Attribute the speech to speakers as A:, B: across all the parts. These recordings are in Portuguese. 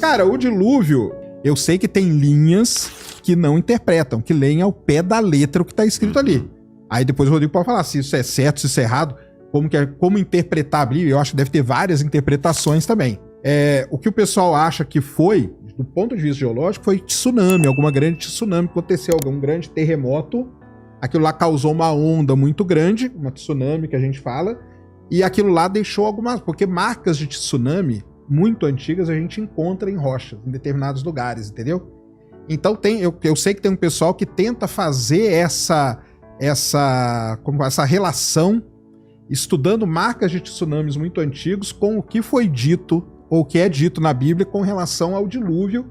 A: Cara, o dilúvio, eu sei que tem linhas que não interpretam, que leem ao pé da letra o que tá escrito ali. Aí depois o Rodrigo pode falar se isso é certo, se isso é errado, como interpretar a Bíblia. Eu acho que deve ter várias interpretações também. O que o pessoal acha que foi, do ponto de vista geológico, foi tsunami, alguma grande tsunami que aconteceu, algum grande terremoto. Aquilo lá causou uma onda muito grande, uma tsunami que a gente fala, e aquilo lá deixou algumas... Porque marcas de tsunami muito antigas a gente encontra em rochas, em determinados lugares, entendeu? Então eu sei que tem um pessoal que tenta fazer essa relação, estudando marcas de tsunamis muito antigos com o que foi dito, ou o que é dito na Bíblia com relação ao dilúvio,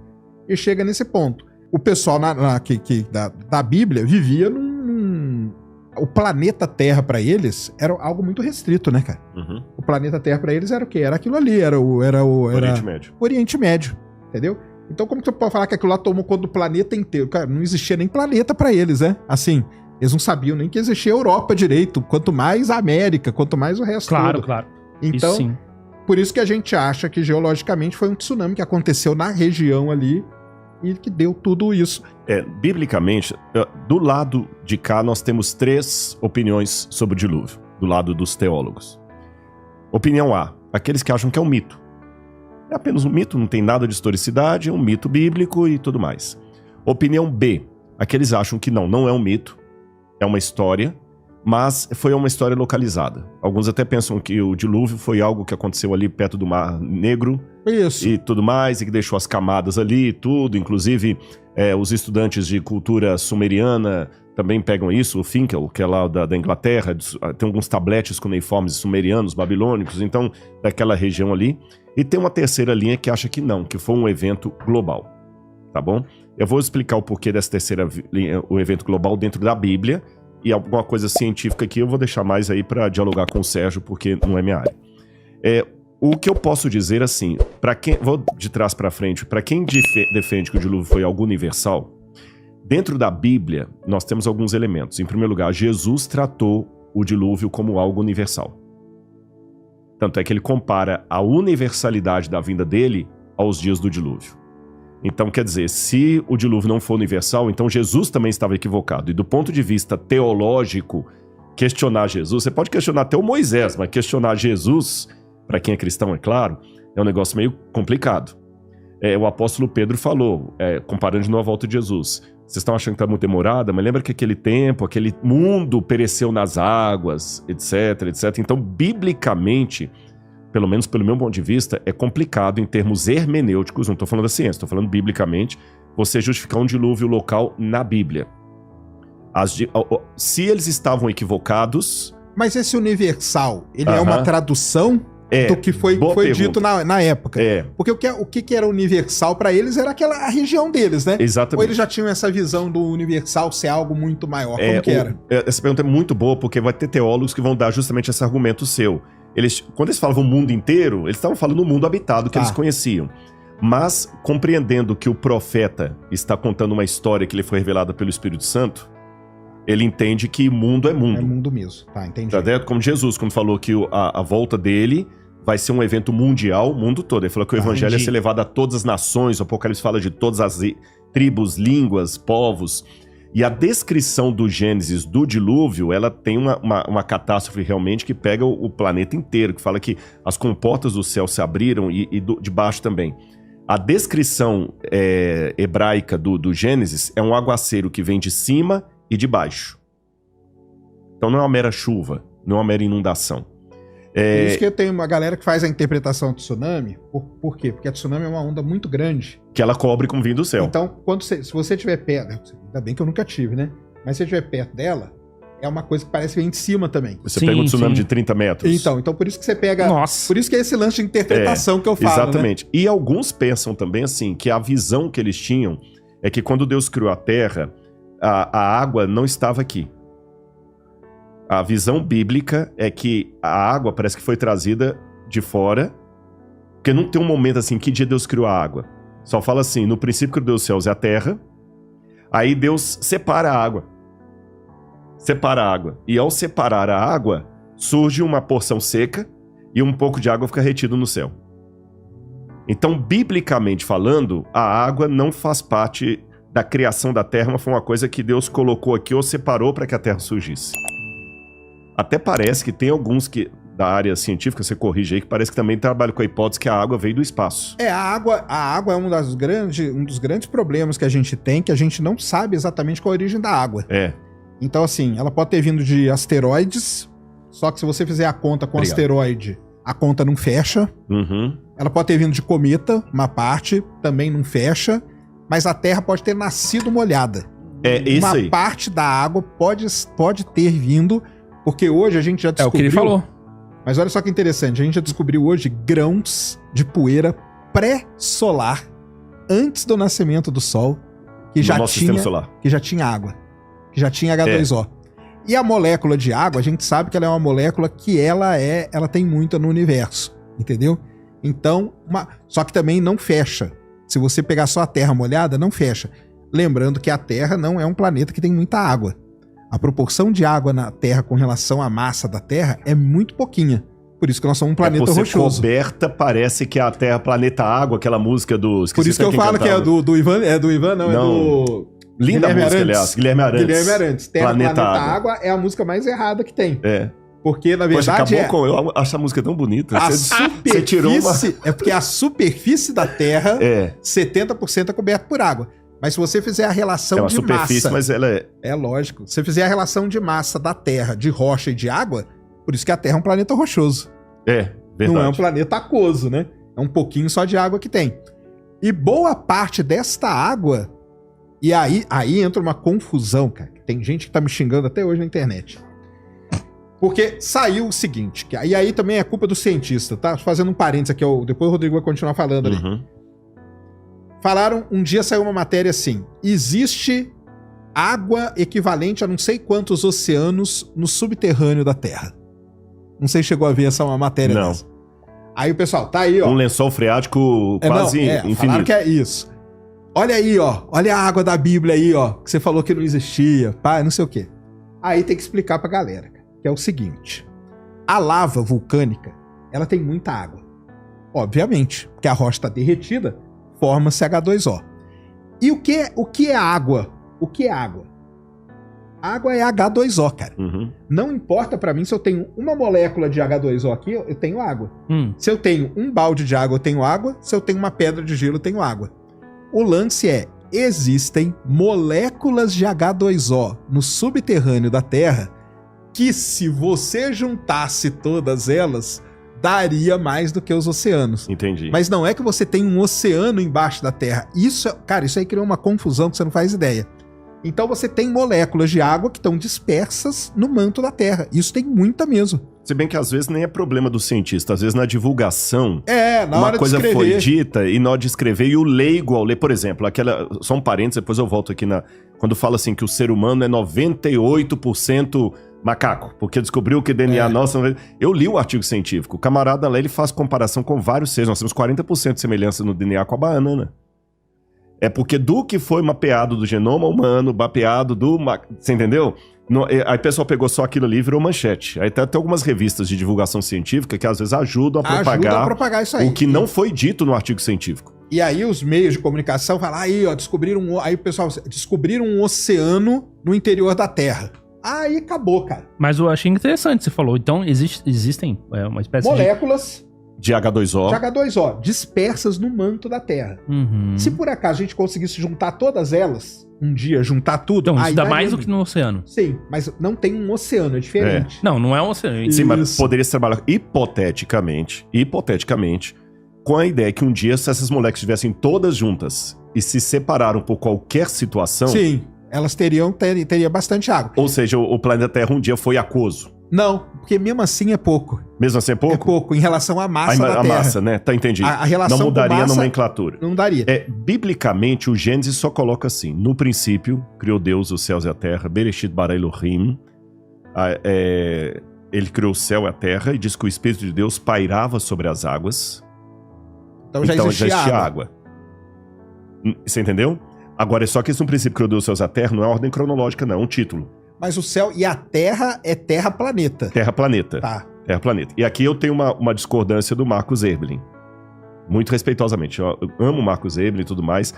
A: e chega nesse ponto. O pessoal da Bíblia vivia o planeta Terra pra eles era algo muito restrito, né, cara?
B: Uhum.
A: O planeta Terra pra eles era o quê? Era aquilo ali, era o
B: Oriente Médio.
A: Oriente Médio, entendeu? Então como que você pode falar que aquilo lá tomou conta do planeta inteiro? Cara, não existia nem planeta pra eles, né? Assim, eles não sabiam nem que existia a Europa direito, quanto mais a América, quanto mais o resto todo.
C: Claro.
A: Então,
C: isso sim.
A: por isso que a gente acha que geologicamente foi um tsunami que aconteceu na região ali e que deu tudo isso.
B: Biblicamente, do lado de cá nós temos 3 opiniões sobre o dilúvio, do lado dos teólogos. Opinião A, aqueles que acham que é um mito. É apenas um mito, não tem nada de historicidade, é um mito bíblico e tudo mais. Opinião B, aqueles acham que não é um mito, é uma história, mas foi uma história localizada. Alguns até pensam que o dilúvio foi algo que aconteceu ali perto do Mar Negro.
A: Isso.
B: E tudo mais, e que deixou as camadas ali e tudo. Inclusive, os estudantes de cultura sumeriana também pegam isso. O Finkel, que é lá da Inglaterra, tem alguns tabletes cuneiformes sumerianos, babilônicos, então, daquela região ali. E tem uma terceira linha que acha que não, que foi um evento global. Tá bom? Eu vou explicar o porquê dessa terceira linha, o evento global dentro da Bíblia. E alguma coisa científica aqui eu vou deixar mais aí para dialogar com o Sérgio, porque não é minha área. O que eu posso dizer assim, vou de trás para frente, para quem defende que o dilúvio foi algo universal, dentro da Bíblia nós temos alguns elementos. Em primeiro lugar, Jesus tratou o dilúvio como algo universal. Tanto é que ele compara a universalidade da vinda dele aos dias do dilúvio. Então, quer dizer, se o dilúvio não for universal, então Jesus também estava equivocado. E do ponto de vista teológico, questionar Jesus, você pode questionar até o Moisés, mas questionar Jesus, para quem é cristão, é claro, é um negócio meio complicado. O apóstolo Pedro falou, comparando de novo a volta de Jesus, vocês estão achando que está muito demorada, mas lembra que aquele tempo, aquele mundo pereceu nas águas, etc, etc. Então, biblicamente, pelo menos pelo meu ponto de vista, é complicado em termos hermenêuticos, não estou falando da ciência, estou falando biblicamente, você justificar um dilúvio local na Bíblia. Se eles estavam equivocados...
A: Mas esse universal, ele é uma tradução do que foi dito na época? Porque o que era universal para eles era a região deles, né?
B: Exatamente.
A: Ou eles já tinham essa visão do universal ser algo muito maior? Como que era?
B: Essa pergunta é muito boa, porque vai ter teólogos que vão dar justamente esse argumento seu. Quando eles falavam o mundo inteiro, eles estavam falando o mundo habitado que eles conheciam. Mas, compreendendo que o profeta está contando uma história que lhe foi revelada pelo Espírito Santo, ele entende que mundo é mundo.
A: É mundo mesmo, tá, entendi.
B: Tá certo? Como Jesus, quando falou que a volta dele vai ser um evento mundial, o mundo todo. Ele falou que o evangelho ia ser levado a todas as nações, o Apocalipse fala de todas as tribos, línguas, povos. E a descrição do Gênesis do dilúvio, ela tem uma catástrofe realmente que pega o planeta inteiro, que fala que as comportas do céu se abriram e de baixo também. A descrição hebraica do Gênesis é um aguaceiro que vem de cima e de baixo. Então não é uma mera chuva, não é uma mera inundação.
A: Por isso que eu tenho uma galera que faz a interpretação do tsunami. Por quê? Porque a tsunami é uma onda muito grande.
B: Que ela cobre como vindo do céu.
A: Então, se você estiver perto... Ainda bem que eu nunca tive, né? Mas se você estiver perto dela, é uma coisa que parece vir de cima também.
B: Você pega um tsunami de 30 metros.
A: Então por isso que você pega...
C: Nossa.
A: Por isso que é esse lance de interpretação que eu falo,
B: exatamente.
A: Né?
B: E alguns pensam também assim, que a visão que eles tinham é que quando Deus criou a Terra, a água não estava aqui. A visão bíblica é que a água parece que foi trazida de fora, porque não tem um momento assim, que dia Deus criou a água. Só fala assim, no princípio criou Deus os céus e a terra, aí Deus separa a água. Separa a água. E ao separar a água, surge uma porção seca e um pouco de água fica retido no céu. Então, biblicamente falando, a água não faz parte da criação da terra, mas foi uma coisa que Deus colocou aqui ou separou para que a terra surgisse. Até parece que tem alguns que da área científica, você corrige aí, que parece que também trabalha com a hipótese que a água veio do espaço.
A: A água é um dos grandes problemas que a gente tem, que a gente não sabe exatamente qual a origem da água. Então, assim, ela pode ter vindo de asteroides, só que se você fizer a conta com asteroide, a conta não fecha. Ela pode ter vindo de cometa, uma parte, também não fecha. Mas a Terra pode ter nascido molhada.
B: Isso
A: uma
B: aí.
A: Parte da água pode ter vindo, porque hoje a gente já descobriu...
C: É o que ele falou.
A: Mas olha só que interessante, a gente já descobriu hoje grãos de poeira pré-solar, antes do nascimento do Sol, que já tinha água, que já tinha H2O. E a molécula de água, a gente sabe que ela é uma molécula que ela tem muita no universo, entendeu? Então, só que também não fecha. Se você pegar só a Terra molhada, não fecha. Lembrando que a Terra não é um planeta que tem muita água. A proporção de água na Terra com relação à massa da Terra é muito pouquinha. Por isso que nós somos um planeta rochoso.
B: Coberta, parece que a Terra, planeta água, aquela música do...
A: Por isso que eu falo que é do Ivan, é do...
B: Linda
A: Guilherme
B: música,
A: Arantes.
B: Aliás. Guilherme Arantes.
A: Terra, planeta água é a música mais errada que tem. Porque, na
B: Poxa,
A: verdade,
B: eu acho a música tão bonita.
A: Você tirou É porque a superfície da Terra, 70% é coberta por água. Mas se você fizer a relação de massa... É uma superfície,
B: mas ela é...
A: É lógico. Se você fizer a relação de massa da Terra, de rocha e de água, por isso que a Terra é um planeta rochoso.
B: Verdade.
A: Não é um planeta aquoso, né? É um pouquinho só de água que tem. E boa parte desta água... E aí entra uma confusão, cara. Tem gente que tá me xingando até hoje na internet. Porque saiu o seguinte, e aí também é culpa do cientista, tá? Fazendo um parênteses aqui, depois o Rodrigo vai continuar falando ali. Falaram, um dia saiu uma matéria assim, existe água equivalente a não sei quantos oceanos no subterrâneo da Terra. Não sei se chegou a ver essa uma matéria dessa. Aí o pessoal, tá aí, ó.
B: Um lençol freático quase infinito.
A: Falaram que é isso. Olha aí, ó. Olha a água da Bíblia aí, ó. Que você falou que não existia, pá, não sei o quê. Aí tem que explicar pra galera, que é o seguinte. A lava vulcânica, ela tem muita água. Obviamente, porque a rocha está derretida, forma-se H2O. E o que é água? O que é água? Água é H2O, cara. Não importa pra mim se eu tenho uma molécula de H2O aqui, eu tenho água. Se eu tenho um balde de água, eu tenho água. Se eu tenho uma pedra de gelo, eu tenho água. O lance é, existem moléculas de H2O no subterrâneo da Terra que, se você juntasse todas elas, daria mais do que os oceanos.
B: Entendi.
A: Mas não é que você tem um oceano embaixo da Terra. Isso aí criou uma confusão que você não faz ideia. Então você tem moléculas de água que estão dispersas no manto da Terra. Isso tem muita mesmo.
B: Se bem que às vezes nem é problema do cientista. Às vezes na divulgação,
A: na hora
B: uma coisa
A: de
B: foi dita e na hora de escrever, e o leigo ao ler, por exemplo, só um parênteses, depois eu volto aqui quando fala assim que o ser humano é 98% macaco, porque descobriu que DNA nosso... Eu li o artigo científico. O camarada lá, ele faz comparação com vários seres. Nós temos 40% de semelhança no DNA com a banana. É porque do que foi mapeado do genoma humano, mapeado do... Você entendeu? Aí o pessoal pegou só aquilo ali e virou manchete. Aí tem até algumas revistas de divulgação científica que às vezes ajudam a propagar
A: isso aí.
B: O que não foi dito no artigo científico.
A: E aí os meios de comunicação falam, aí ó, aí o pessoal, descobriram um oceano no interior da Terra. Aí acabou, cara.
C: Mas eu achei interessante, você falou. Então existem uma espécie
A: moléculas
B: de
A: H2O dispersas no manto da Terra. Se por acaso a gente conseguisse juntar todas elas, um dia juntar tudo...
C: Então isso dá mais do que no oceano.
A: Sim, mas não tem um oceano, é diferente.
C: Não é um oceano.
B: Sim, mas poderia se trabalhar hipoteticamente, com a ideia que um dia, se essas moléculas estivessem todas juntas e se separaram por qualquer situação...
A: Sim, elas teria bastante água.
B: Ou seja, o planeta Terra um dia foi aquoso.
A: Não, porque mesmo assim é pouco.
B: Mesmo assim é pouco?
A: É pouco, em relação à massa da Terra.
B: A massa, né? Tá, entendi.
A: A relação
B: não mudaria
A: massa,
B: a nomenclatura.
A: Não daria.
B: Biblicamente, o Gênesis só coloca assim: no princípio, criou Deus os céus e a terra, Bereshit bara Elohim. Ele criou o céu e a terra e diz que o Espírito de Deus pairava sobre as águas.
A: Então já existia
B: água. Você entendeu? Agora, é só que esse princípio criou Deus os céus e a terra não é ordem cronológica, não, é um título.
A: Mas o céu e a Terra é Terra-planeta.
B: Terra-planeta.
A: Tá.
B: Terra-planeta. E aqui eu tenho uma discordância do Marcos Erbelin. muito respeitosamente. Eu amo o Marcus Eberlin e tudo mais.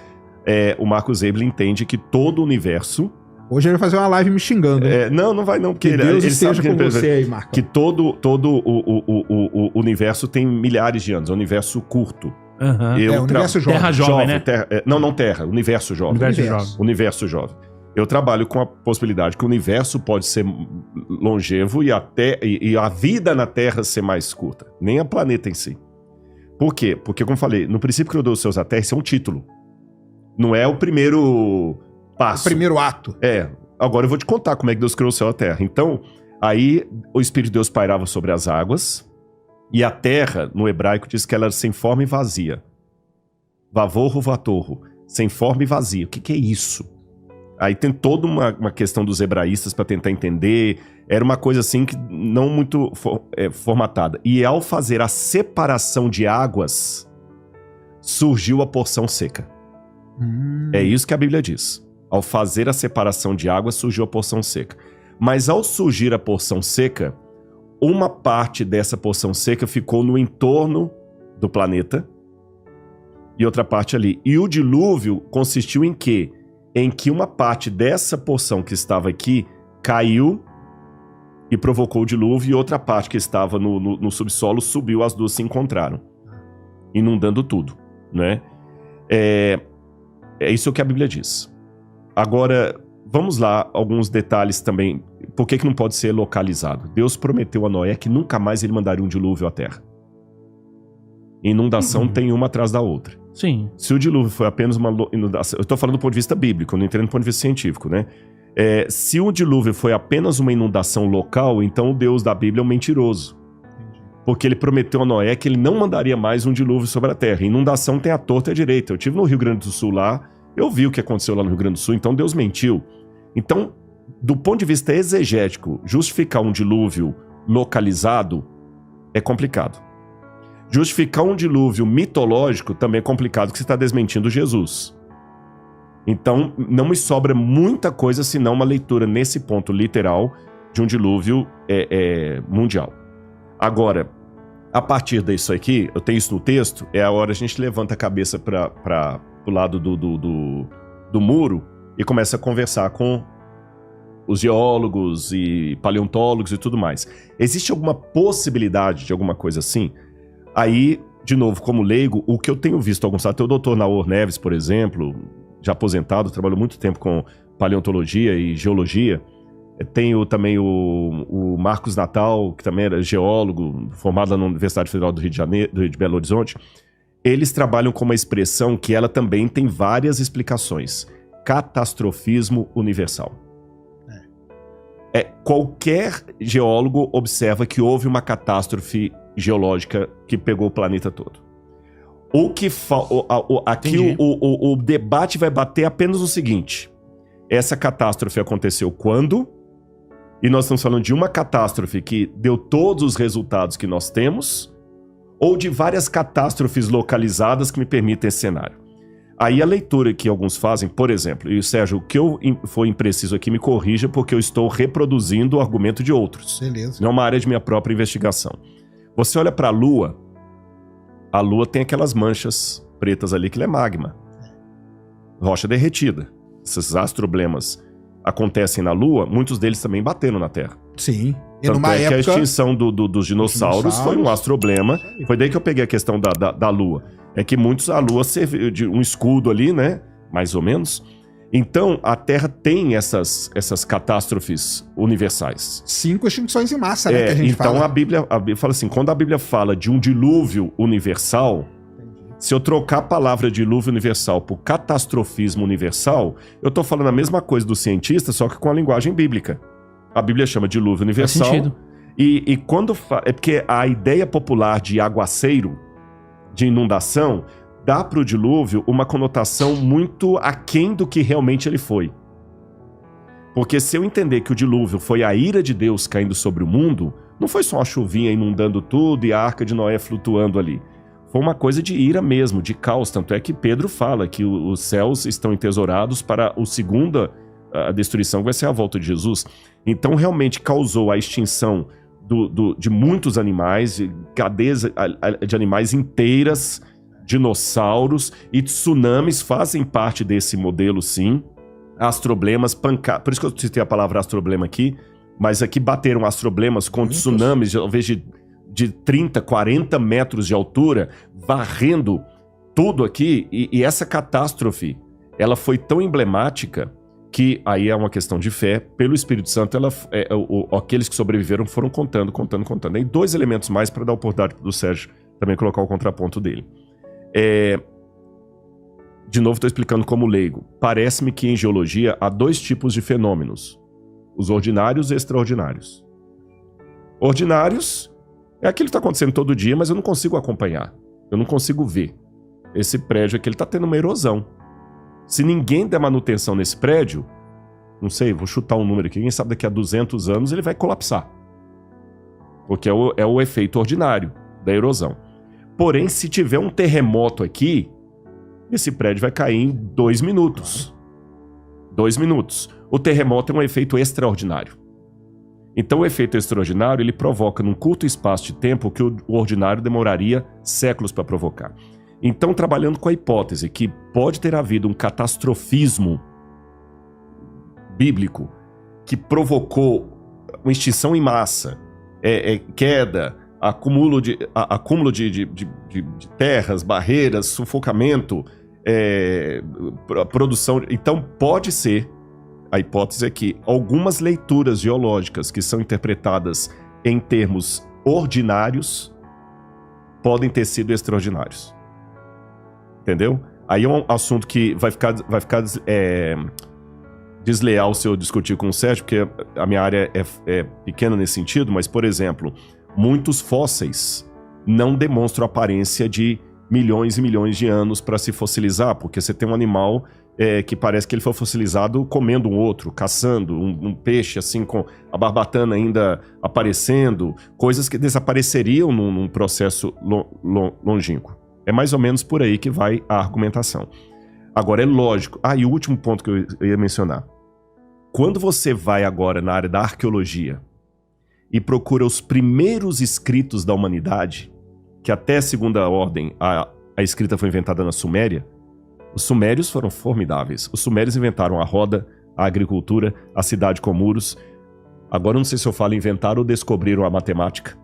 B: O Marcus Eberlin entende que todo o universo...
A: Hoje ele vai fazer uma live me xingando.
B: Não vai não, porque
A: que Deus esteja com você aí, Marco.
B: Que todo o universo tem milhares de anos, é um universo curto.
A: Uhum. Universo jovem.
C: Terra jovem, né?
B: Não Terra, universo jovem. Universo jovem. Eu trabalho com a possibilidade que o universo pode ser longevo e a vida na Terra ser mais curta. Nem a planeta em si. Por quê? Porque, como eu falei, no princípio que eu dou os céus à Terra, isso é um título. Não é o primeiro passo.
A: O primeiro ato.
B: Agora eu vou te contar como é que Deus criou o céu e a terra. Então, aí o Espírito de Deus pairava sobre as águas, e a terra, no hebraico, diz que ela era sem forma e vazia. Vavorro, vatorro. Sem forma e vazia. O que é isso? Aí tem toda uma questão dos hebraístas para tentar entender. Era uma coisa assim que não muito formatada. E ao fazer a separação de águas, surgiu a porção seca. É isso que a Bíblia diz. Ao fazer a separação de águas, surgiu a porção seca. Mas ao surgir a porção seca, uma parte dessa porção seca ficou no entorno do planeta e outra parte ali. E o dilúvio consistiu em quê? Em que uma parte dessa porção que estava aqui caiu e provocou o dilúvio, e outra parte que estava no subsolo subiu, as duas se encontraram, inundando tudo, né? É isso que a Bíblia diz. Agora, vamos lá, alguns detalhes também. Por que não pode ser localizado? Deus prometeu a Noé que nunca mais ele mandaria um dilúvio à terra. Inundação tem uma atrás da outra.
C: Sim.
B: Se o dilúvio foi apenas uma inundação... Eu estou falando do ponto de vista bíblico, não entendo do ponto de vista científico, né? Se o dilúvio foi apenas uma inundação local, então o Deus da Bíblia é um mentiroso. Porque ele prometeu a Noé que ele não mandaria mais um dilúvio sobre a terra. Inundação tem a torta e a direita. Eu estive no Rio Grande do Sul lá, eu vi o que aconteceu lá no Rio Grande do Sul, então Deus mentiu. Então, do ponto de vista exegético, justificar um dilúvio localizado é complicado. Justificar um dilúvio mitológico também é complicado, porque você está desmentindo Jesus. Então, não me sobra muita coisa senão uma leitura nesse ponto literal de um dilúvio mundial. Agora, a partir disso aqui, eu tenho isso no texto, é a hora a gente levanta a cabeça para o lado do muro e começa a conversar com os geólogos e paleontólogos e tudo mais. Existe alguma possibilidade de alguma coisa assim? Aí, de novo, como leigo, o que eu tenho visto alguns... Até o Dr. Naor Neves, por exemplo, já aposentado, trabalhou muito tempo com paleontologia e geologia. Tenho também o Marcos Natal, que também era geólogo, formado lá na Universidade Federal do Rio de Janeiro, de Belo Horizonte. Eles trabalham com uma expressão que ela também tem várias explicações. Catastrofismo universal. Qualquer geólogo observa que houve uma catástrofe geológica que pegou o planeta todo. Aqui o debate vai bater apenas no seguinte: essa catástrofe aconteceu quando? E nós estamos falando de uma catástrofe que deu todos os resultados que nós temos, ou de várias catástrofes localizadas que me permitem esse cenário. Aí a leitura que alguns fazem, por exemplo, e Sérgio, o que eu for impreciso aqui me corrija, porque eu estou reproduzindo o argumento de outros.
A: Beleza.
B: Não é uma área de minha própria investigação. Você olha para a Lua tem aquelas manchas pretas ali, que é magma. Rocha derretida. Esses astroblemas acontecem na Lua, muitos deles também bateram na Terra.
A: Sim. E
B: tanto
A: numa
B: que
A: época...
B: a extinção dos dinossauros foi um astroblema. Foi daí que eu peguei a questão da Lua. É que a Lua serviu de um escudo ali, né? Mais ou menos. Então, a Terra tem essas catástrofes universais.
A: 5 extinções em massa, né? Que a gente
B: então
A: fala.
B: a Bíblia fala assim, quando a Bíblia fala de um dilúvio universal, se eu trocar a palavra dilúvio universal por catastrofismo universal, eu estou falando a mesma coisa do cientista, só que com a linguagem bíblica. A Bíblia chama de dilúvio universal.
C: Faz sentido.
B: E quando... É porque a ideia popular de aguaceiro, de inundação, dá para o dilúvio uma conotação muito aquém do que realmente ele foi. Porque se eu entender que o dilúvio foi a ira de Deus caindo sobre o mundo, não foi só uma chuvinha inundando tudo e a arca de Noé flutuando ali. Foi uma coisa de ira mesmo, de caos. Tanto é que Pedro fala que os céus estão entesourados para a destruição, que vai ser a volta de Jesus. Então realmente causou a extinção de muitos animais, cadeias de animais inteiras, dinossauros e tsunamis fazem parte desse modelo, sim. Astroblemas, por isso que eu citei a palavra astroblema aqui, mas aqui bateram astroblemas com tsunamis, talvez de 30, 40 metros de altura, varrendo tudo aqui. E essa catástrofe, ela foi tão emblemática que, aí é uma questão de fé, pelo Espírito Santo, aqueles que sobreviveram foram contando. Aí 2 elementos mais para dar a oportunidade do Sérgio também colocar o contraponto dele. De novo, estou explicando como leigo. Parece-me que em geologia há 2 tipos de fenômenos. Os ordinários e extraordinários. Ordinários é aquilo que está acontecendo todo dia, mas eu não consigo acompanhar. Eu não consigo ver. Esse prédio aqui está tendo uma erosão. Se ninguém der manutenção nesse prédio, não sei, vou chutar um número aqui, quem sabe daqui a 200 anos ele vai colapsar. Porque é o efeito ordinário da erosão. Porém, se tiver um terremoto aqui, esse prédio vai cair em 2 minutos. 2 minutos. O terremoto é um efeito extraordinário. Então, o efeito extraordinário, ele provoca num curto espaço de tempo que o ordinário demoraria séculos para provocar. Então, trabalhando com a hipótese que pode ter havido um catastrofismo bíblico que provocou uma extinção em massa, queda, acúmulo de terras, barreiras, sufocamento, produção. Então, pode ser, a hipótese é que algumas leituras geológicas que são interpretadas em termos ordinários podem ter sido extraordinários. Entendeu? Aí é um assunto que vai ficar desleal se eu discutir com o Sérgio, porque a minha área é pequena nesse sentido, mas, por exemplo, muitos fósseis não demonstram aparência de milhões e milhões de anos para se fossilizar, porque você tem um animal que parece que ele foi fossilizado comendo um outro, caçando um peixe assim com a barbatana ainda aparecendo, coisas que desapareceriam num processo longínquo. É mais ou menos por aí que vai a argumentação. Agora, é lógico. E o último ponto que eu ia mencionar. Quando você vai agora na área da arqueologia e procura os primeiros escritos da humanidade, que até a segunda ordem a escrita foi inventada na Suméria, os sumérios foram formidáveis. Os sumérios inventaram a roda, a agricultura, a cidade com muros. Agora, não sei se eu falo inventaram ou descobriram a matemática.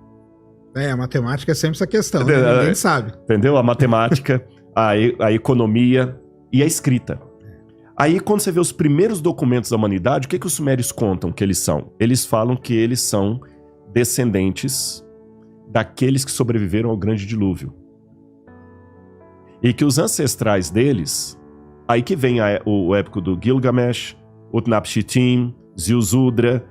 A: A matemática é sempre essa questão, né? Ninguém sabe.
B: Entendeu? A matemática, a economia e a escrita. Aí, quando você vê os primeiros documentos da humanidade, o que os sumérios contam que eles são? Eles falam que eles são descendentes daqueles que sobreviveram ao grande dilúvio. E que os ancestrais deles, aí que vem o épico do Gilgamesh, Utnapishtim, Ziusudra,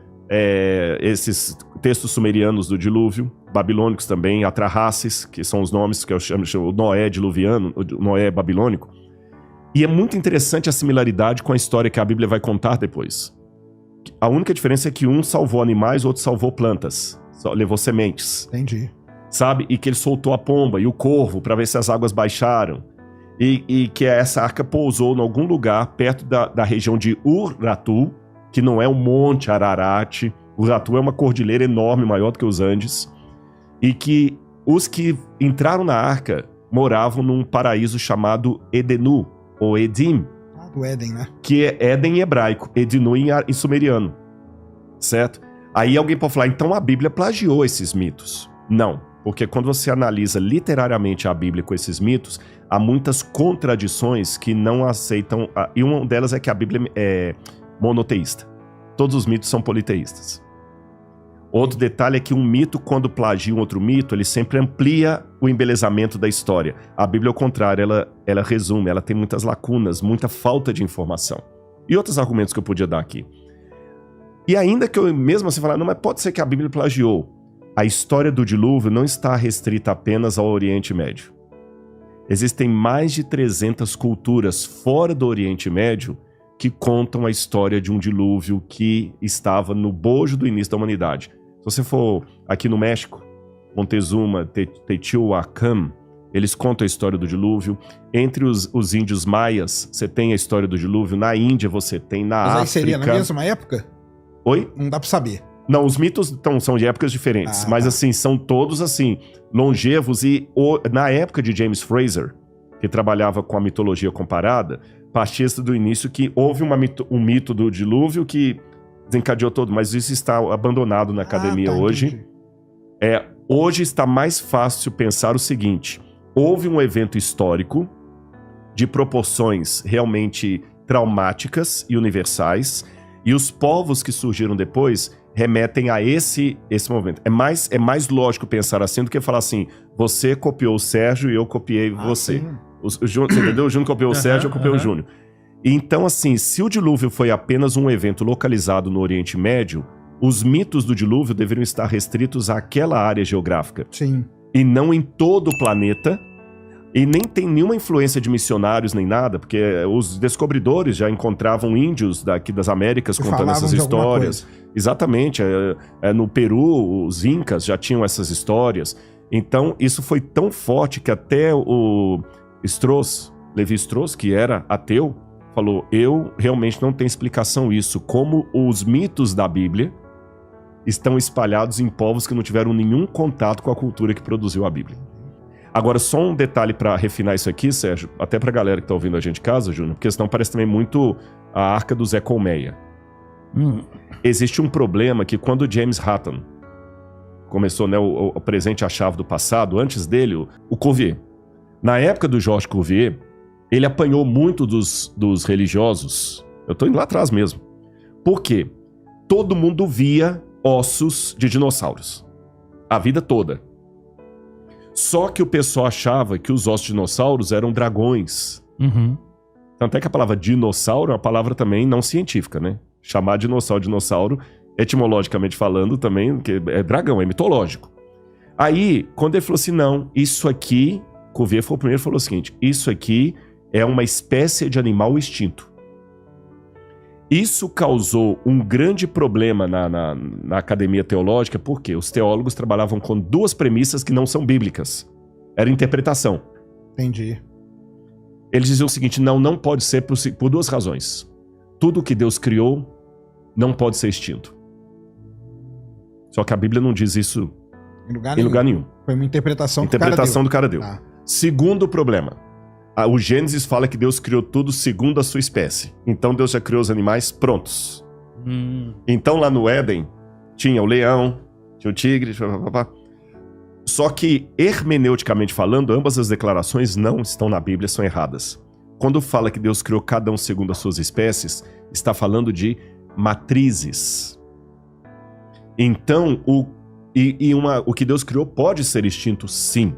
B: esses textos sumerianos do dilúvio, babilônicos também, Atrahasis, que são os nomes que eu chamo o Noé diluviano, o Noé babilônico. E é muito interessante a similaridade com a história que a Bíblia vai contar depois. A única diferença é que um salvou animais, o outro salvou plantas, levou sementes.
A: Entendi.
B: Sabe? E que ele soltou a pomba e o corvo para ver se as águas baixaram. E que essa arca pousou em algum lugar perto da região de Urartu, que não é o Monte Ararat. Urartu é uma cordilheira enorme, maior do que os Andes. E que os que entraram na arca moravam num paraíso chamado Edenu, ou Edim.
A: Do Éden, né?
B: Que é Éden em hebraico, Edenu em sumeriano. Certo? Aí alguém pode falar, então a Bíblia plagiou esses mitos. Não, porque quando você analisa literariamente a Bíblia com esses mitos, há muitas contradições que não aceitam... E uma delas é que a Bíblia é monoteísta. Todos os mitos são politeístas. Outro detalhe é que um mito, quando plagia um outro mito, ele sempre amplia o embelezamento da história. A Bíblia, ao contrário, ela resume, ela tem muitas lacunas, muita falta de informação. E outros argumentos que eu podia dar aqui. E ainda que eu mesmo assim falar, não, mas pode ser que a Bíblia plagiou. A história do dilúvio não está restrita apenas ao Oriente Médio. Existem mais de 300 culturas fora do Oriente Médio que contam a história de um dilúvio que estava no bojo do início da humanidade. Se você for aqui no México, Montezuma, Teotihuacan, eles contam a história do dilúvio. Entre os índios maias, você tem a história do dilúvio. Na Índia, você tem na África.
A: Mas aí seria na mesma época?
B: Oi?
A: Não dá pra saber.
B: Não, os mitos são de épocas diferentes, mas assim, são todos assim, longevos. E na época de James Fraser, que trabalhava com a mitologia comparada, partia do início que houve um mito do dilúvio que desencadeou todo, mas isso está abandonado na academia hoje.
A: Entendi.
B: Hoje está mais fácil pensar o seguinte: houve um evento histórico de proporções realmente traumáticas e universais, e os povos que surgiram depois remetem a esse momento. É mais lógico pensar assim do que falar assim: você copiou o Sérgio e eu copiei você. Você entendeu? O Júnior copiou o Sérgio, eu copiei o Júnior. Então, assim, se o dilúvio foi apenas um evento localizado no Oriente Médio, os mitos do dilúvio deveriam estar restritos àquela área geográfica.
A: Sim.
B: E não em todo o planeta. E nem tem nenhuma influência de missionários nem nada, porque os descobridores já encontravam índios daqui das Américas contando essas histórias. Exatamente. No Peru, os incas já tinham essas histórias. Então, isso foi tão forte que até o Levi Strauss, que era ateu, falou: eu realmente não tenho explicação isso. Como os mitos da Bíblia estão espalhados em povos que não tiveram nenhum contato com a cultura que produziu a Bíblia. Agora, só um detalhe para refinar isso aqui, Sérgio, até pra galera que tá ouvindo a gente em casa, Júnior, porque senão parece também muito a Arca do Zé Colmeia. Existe um problema que quando James Hutton começou, né, o presente a chave do passado, antes dele, o Cuvier. Na época do Georges Cuvier, ele apanhou muito dos religiosos. Eu tô indo lá atrás mesmo. Por quê? Todo mundo via ossos de dinossauros. A vida toda. Só que o pessoal achava que os ossos de dinossauros eram dragões. Tanto é que a palavra dinossauro é uma palavra também não científica, né? Chamar dinossauro, etimologicamente falando também, que é dragão, é mitológico. Aí, quando ele falou assim, não, isso aqui, Cuvier foi o primeiro que falou o seguinte: isso aqui é uma espécie de animal extinto. Isso causou um grande problema na academia teológica, porque os teólogos trabalhavam com duas premissas que não são bíblicas. Era interpretação.
A: Entendi.
B: Eles diziam o seguinte: não pode ser por duas razões. Tudo que Deus criou não pode ser extinto. Só que a Bíblia não diz isso em lugar nenhum.
A: Foi uma interpretação
B: do cara deu. Segundo problema. O Gênesis fala que Deus criou tudo segundo a sua espécie. Então Deus já criou os animais prontos. Então lá no Éden tinha o leão, tinha o tigre, Só que hermeneuticamente falando, ambas as declarações não estão na Bíblia, são erradas. Quando fala que Deus criou cada um segundo as suas espécies, está falando de matrizes. Então o que Deus criou pode ser extinto, sim.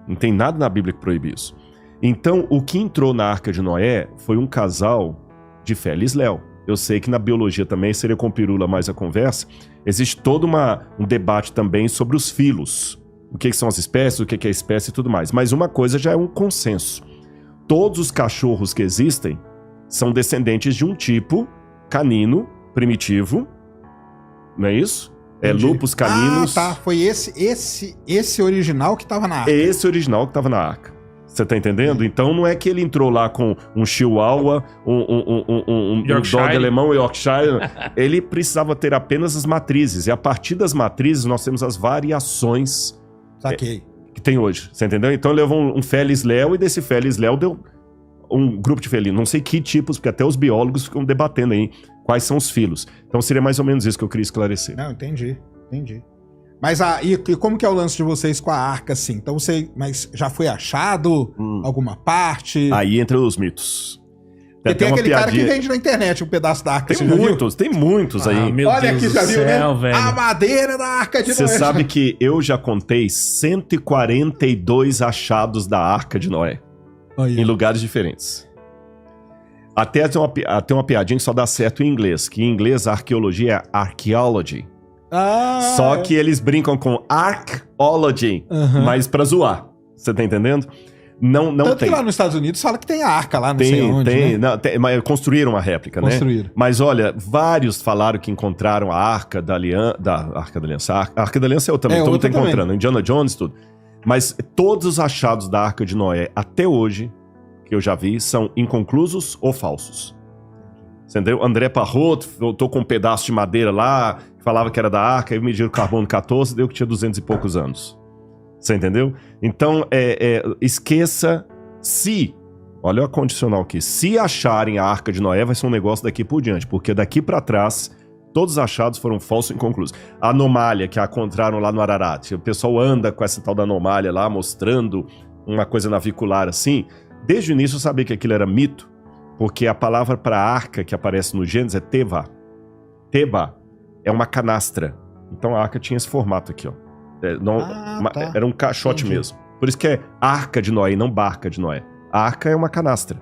B: Não tem nada na Bíblia que proíbe isso. Então, o que entrou na Arca de Noé foi um casal de Félix Léo. Eu sei que na biologia também, seria com pirula mais a conversa, existe todo um debate também sobre os filos. O que são as espécies, o que é espécie e tudo mais. Mas uma coisa já é um consenso. Todos os cachorros que existem são descendentes de um tipo canino, primitivo. Não é isso?
A: Entendi.
B: Lupus caninos.
A: Ah, tá. Foi esse original que tava na Arca.
B: É esse original que tava na Arca. Você tá entendendo? Então não é que ele entrou lá com um Chihuahua, um dog alemão, Yorkshire. Ele precisava ter apenas as matrizes. E a partir das matrizes nós temos as variações que tem hoje. Você entendeu? Então ele levou um Félix Léo e desse Félix Léo deu um grupo de felinos. Não sei que tipos, porque até os biólogos ficam debatendo aí quais são os filos. Então seria mais ou menos isso que eu queria esclarecer.
A: Não, entendi. Mas e como que é o lance de vocês com a Arca, assim? Então mas já foi achado alguma parte?
B: Aí entra os mitos.
A: Tem aquele cara que vende na internet um pedaço da Arca.
B: Tem muitos aí.
A: Meu Olha Deus aqui, já viu, céu, né? Velho. A madeira da Arca de Noé.
B: Você sabe que eu já contei 142 achados da Arca de Noé. Em lugares diferentes. Até tem uma piadinha que só dá certo em inglês. Que em inglês a arqueologia é archaeology. Só que eles brincam com archaeology, mas pra zoar. Você tá entendendo? Não
A: Tanto
B: tem.
A: Que lá nos Estados Unidos fala que tem a Arca lá, não sei onde,
B: tem,
A: né?
B: mas construíram uma réplica, né? Mas olha, vários falaram que encontraram a Arca da Aliança. A Arca da Aliança é outra também, todo mundo tá encontrando. Indiana Jones, tudo. Mas todos os achados da Arca de Noé, até hoje, que eu já vi, são inconclusos ou falsos. Entendeu? André Parrot voltou com um pedaço de madeira lá, falava que era da Arca, aí mediram carbono 14, deu que tinha 200 e poucos anos. Você entendeu? Então, esqueça Olha o condicional aqui, se acharem a Arca de Noé, vai ser um negócio daqui por diante, porque daqui pra trás, todos os achados foram falsos e inconclusos. A anomália que a encontraram lá no Ararat, o pessoal anda com essa tal da anomália lá, mostrando uma coisa navicular assim. Desde o início eu sabia que aquilo era mito, porque a palavra para arca que aparece no Gênesis é teva. Teba é uma canastra. Então a arca tinha esse formato aqui, ó.
A: Tá.
B: Era um caixote mesmo. Por isso que é Arca de Noé e não Barca de Noé. A arca é uma canastra.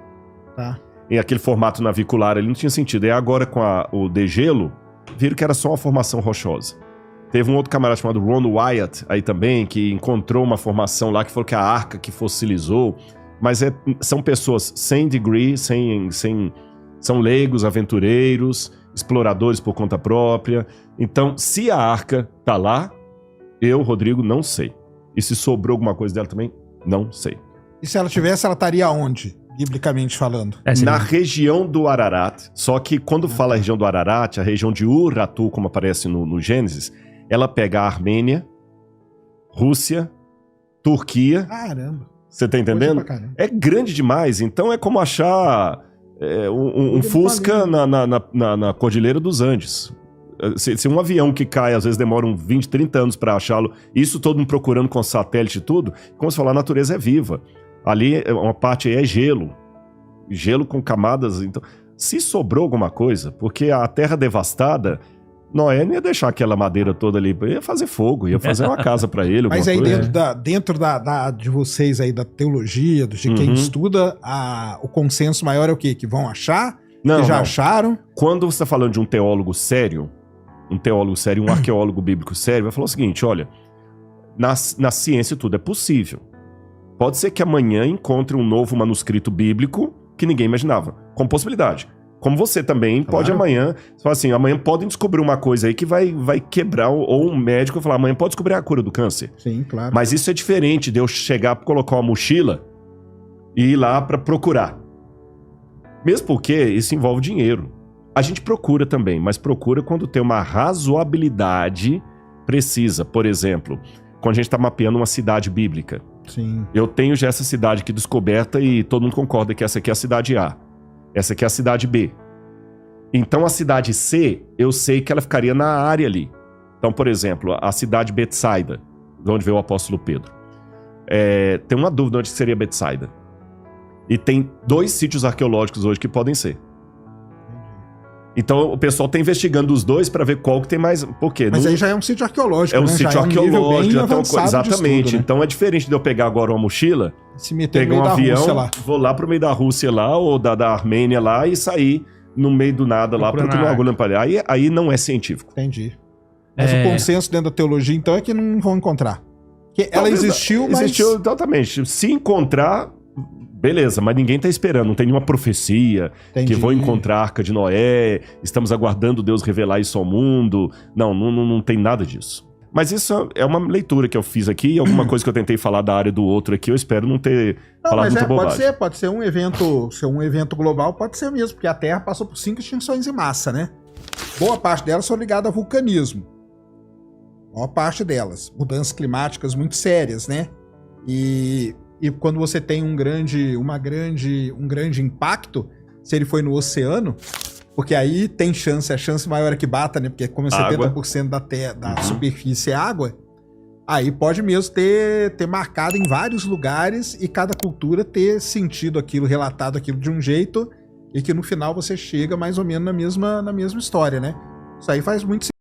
A: Tá.
B: Em aquele formato navicular ali não tinha sentido. E agora com o degelo, viram que era só uma formação rochosa. Teve um outro camarada chamado Ron Wyatt aí também, que encontrou uma formação lá que falou que a arca que fossilizou. Mas são pessoas sem degree, são leigos, aventureiros, exploradores por conta própria. Então, se a arca tá lá, eu, Rodrigo, não sei. E se sobrou alguma coisa dela também, não sei.
A: E se ela tivesse, ela estaria onde, biblicamente falando?
B: Na região do Ararat. Só que quando fala a região do Ararat, a região de Urartu, como aparece no Gênesis, ela pega a Armênia, Rússia, Turquia.
A: Caramba.
B: Você tá entendendo? É grande demais. Então é como achar um Fusca na Cordilheira dos Andes. Se um avião que cai, às vezes demora uns 20, 30 anos para achá-lo, isso todo mundo procurando com satélite e tudo, como você falou, a natureza é viva. Ali, uma parte aí é gelo. Gelo com camadas. Então, se sobrou alguma coisa, porque a terra devastada, Noé não ia deixar aquela madeira toda ali, ia fazer fogo, ia fazer uma casa para ele.
A: Mas aí
B: coisa.
A: dentro de vocês aí, da teologia, de quem estuda, o consenso maior é o quê? Que vão achar?
B: Não,
A: que já
B: não.
A: acharam?
B: Quando você está falando de um teólogo sério, um arqueólogo bíblico sério, vai falar o seguinte, olha, na ciência tudo é possível. Pode ser que amanhã encontre um novo manuscrito bíblico que ninguém imaginava, com possibilidade. Como você também pode amanhã, fala assim, amanhã podem descobrir uma coisa aí que vai quebrar, ou um médico falar, amanhã pode descobrir a cura do câncer.
A: Sim, claro.
B: Mas isso é diferente de eu chegar, colocar uma mochila e ir lá para procurar. Mesmo porque isso envolve dinheiro. A gente procura também, mas procura quando tem uma razoabilidade precisa. Por exemplo, quando a gente está mapeando uma cidade bíblica.
A: Sim.
B: Eu tenho já essa cidade aqui descoberta e todo mundo concorda que essa aqui é a cidade A. Essa aqui é a cidade B. Então a cidade C, eu sei que ela ficaria na área ali. Então, por exemplo, a cidade Betsaida, de onde veio o apóstolo Pedro. Tem uma dúvida onde seria Betsaida. E tem 2 sítios arqueológicos hoje que podem ser. Então o pessoal está investigando os 2 para ver qual que tem mais. Por quê?
A: Mas aí já é um sítio arqueológico.
B: É um
A: né?
B: sítio
A: já
B: arqueológico, já tem exatamente.
A: Estudo, né?
B: Então é diferente de eu pegar agora uma mochila,
A: se meter
B: pegar
A: no
B: um
A: meio
B: avião,
A: da Rússia lá.
B: vou lá pro meio da Rússia lá, ou da Armênia lá, e sair no meio do nada lá, procurando uma agulha para aí não é científico.
A: Entendi. Mas o consenso dentro da teologia, então, é que não vão encontrar. Porque ela existiu, mas...
B: Existiu, exatamente. Se encontrar, beleza, mas ninguém tá esperando, não tem nenhuma profecia que vou encontrar a Arca de Noé, estamos aguardando Deus revelar isso ao mundo. Não tem nada disso. Mas isso é uma leitura que eu fiz aqui, alguma coisa que eu tentei falar da área do outro aqui, eu espero não ter falado muita bobagem.
A: Pode ser um evento global, pode ser mesmo, porque a Terra passou por 5 extinções em massa, né? Boa parte delas são ligadas ao vulcanismo. Boa parte delas. Mudanças climáticas muito sérias, né? E quando você tem um grande impacto, se ele foi no oceano, porque aí tem chance, a chance maior é que bata, né? Porque como 70% da superfície é água, aí pode mesmo ter marcado em vários lugares e cada cultura ter sentido aquilo, relatado aquilo de um jeito, e que no final você chega mais ou menos na mesma história, né? Isso aí faz muito sentido.